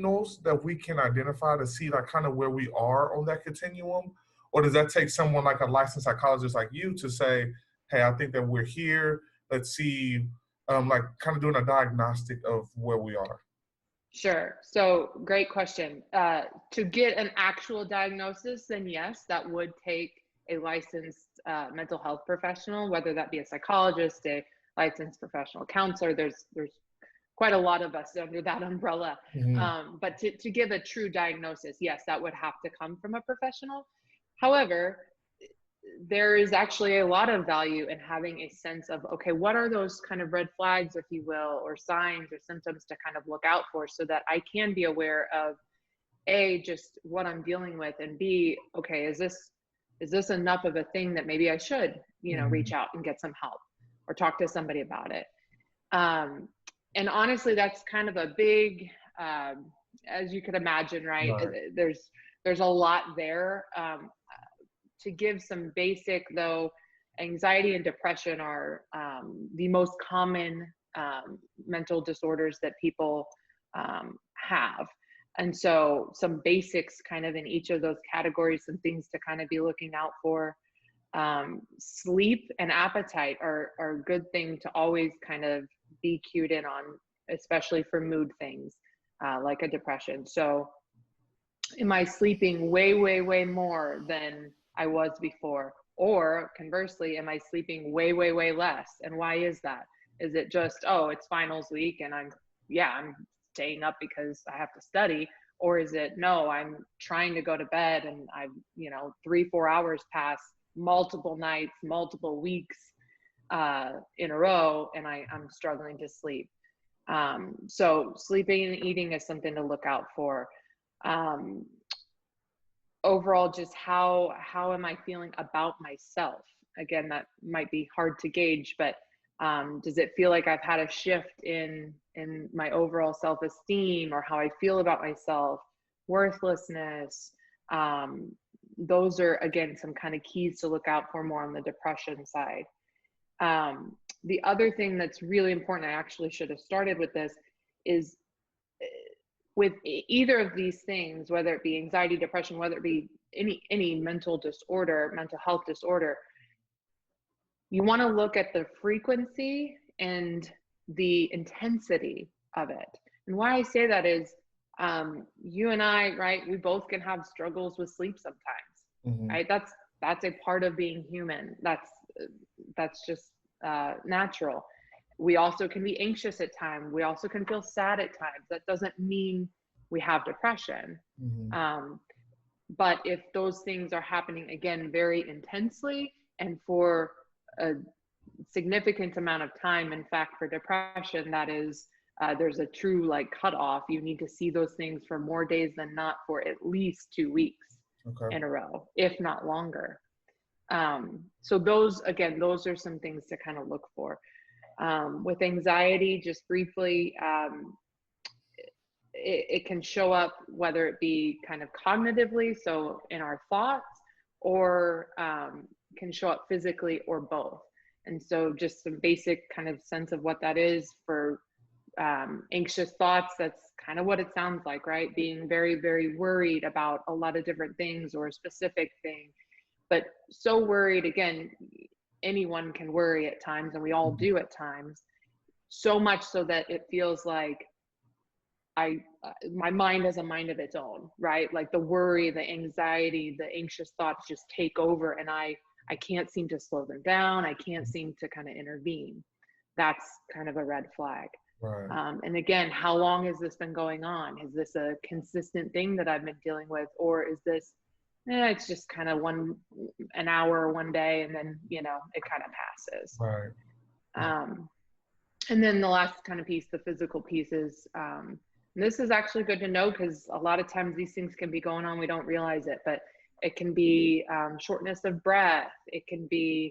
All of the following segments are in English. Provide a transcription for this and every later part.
signals that we can identify to see like kind of where we are on that continuum? Or does that take someone like a licensed psychologist like you to say, hey, I think that we're here. Let's see, like kind of doing a diagnostic of where we are? Sure. So great question. To get an actual diagnosis, then yes, that would take a licensed mental health professional, whether that be a psychologist, a licensed professional counselor. There's quite a lot of us under that umbrella. Hmm. But to give a true diagnosis, yes, that would have to come from a professional. However, there is actually a lot of value in having a sense of, okay, what are those kind of red flags, if you will, or signs or symptoms to kind of look out for so that I can be aware of A, just what I'm dealing with, and B, okay, is this enough of a thing that maybe I should, reach Hmm. out and get some help or talk to somebody about it. Um, and honestly, that's kind of a big, as you could imagine, right? Right. There's a lot there. To give some basic, though, anxiety and depression are the most common mental disorders that people have. And so some basics kind of in each of those categories, some things to kind of be looking out for. Sleep and appetite are a good thing to always kind of be cued in on, especially for mood things like a depression. So am I sleeping way, way, way more than I was before? Or conversely, am I sleeping way, way, way less? And why is that? Is it just, oh, it's finals week and I'm staying up because I have to study? Or is it, no, I'm trying to go to bed and I've, 3, 4 hours pass multiple nights, multiple weeks in a row, and I'm struggling to sleep. So sleeping and eating is something to look out for. um, Overall, just how am I feeling about myself? Again, that might be hard to gauge, but does it feel like I've had a shift in my overall self-esteem or how I feel about myself? Worthlessness. Those are, again, some kind of keys to look out for more on the depression side. The other thing that's really important, I actually should have started with this, is with either of these things, whether it be anxiety, depression, whether it be any mental disorder, mental health disorder, you want to look at the frequency and the intensity of it. And why I say that is, you and I, right, we both can have struggles with sleep sometimes, Hmm. right? That's a part of being human. That's just natural. We also can be anxious at times. We also can feel sad at times. That doesn't mean we have depression. Hmm. Um, but if those things are happening again very intensely and for a significant amount of time, in fact, for depression, that is, there's a true like cutoff. You need to see those things for more days than not for at least 2 weeks Okay. in a row, if not longer. So those are some things to kind of look for. With anxiety, just briefly, it can show up whether it be kind of cognitively, so in our thoughts, or can show up physically, or both. And so just some basic kind of sense of what that is for anxious thoughts. That's kind of what it sounds like, right? Being very, very worried about a lot of different things or a specific thing, but so worried, again, anyone can worry at times, and we all Mhm. do at times, so much so that it feels like my mind has a mind of its own, right? Like the worry, the anxiety, the anxious thoughts just take over, and I can't seem to slow them down. I can't seem to kind of intervene. That's kind of a red flag. Right. And again, how long has this been going on? Is this a consistent thing that I've been dealing with, or is this, it's just kind of an hour one day, and then it kind of passes. Right. Yeah. Um, and then the last kind of piece, the physical pieces. And this is actually good to know because a lot of times these things can be going on, we don't realize it, but it can be shortness of breath. It can be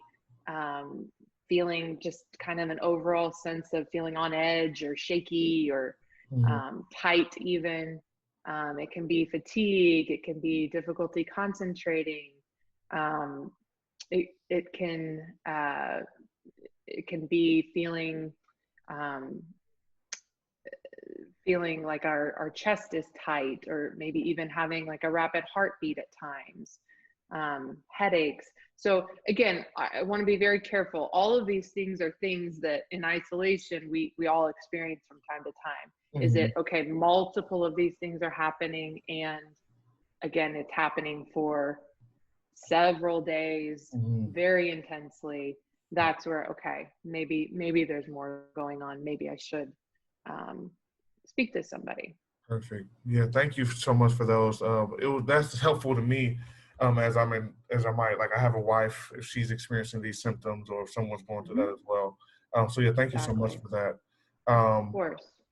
feeling just kind of an overall sense of feeling on edge or shaky or Mhm. tight even. It can be fatigue. It can be difficulty concentrating. Um, it can be feeling um, feeling like our chest is tight, or maybe even having like a rapid heartbeat at times, headaches. So again, I want to be very careful. All of these things are things that in isolation we all experience from time to time. Is it Mhm. okay? Multiple of these things are happening, and again, it's happening for several days, Mhm. very intensely. That's where, okay, maybe there's more going on. Maybe I should um, speak to somebody. Perfect. Yeah, thank you so much for those. That's helpful to me, as I might like I have a wife if she's experiencing these symptoms or if someone's going through that Hmm. as well. So yeah, thank you so much Exactly. for that. Of course.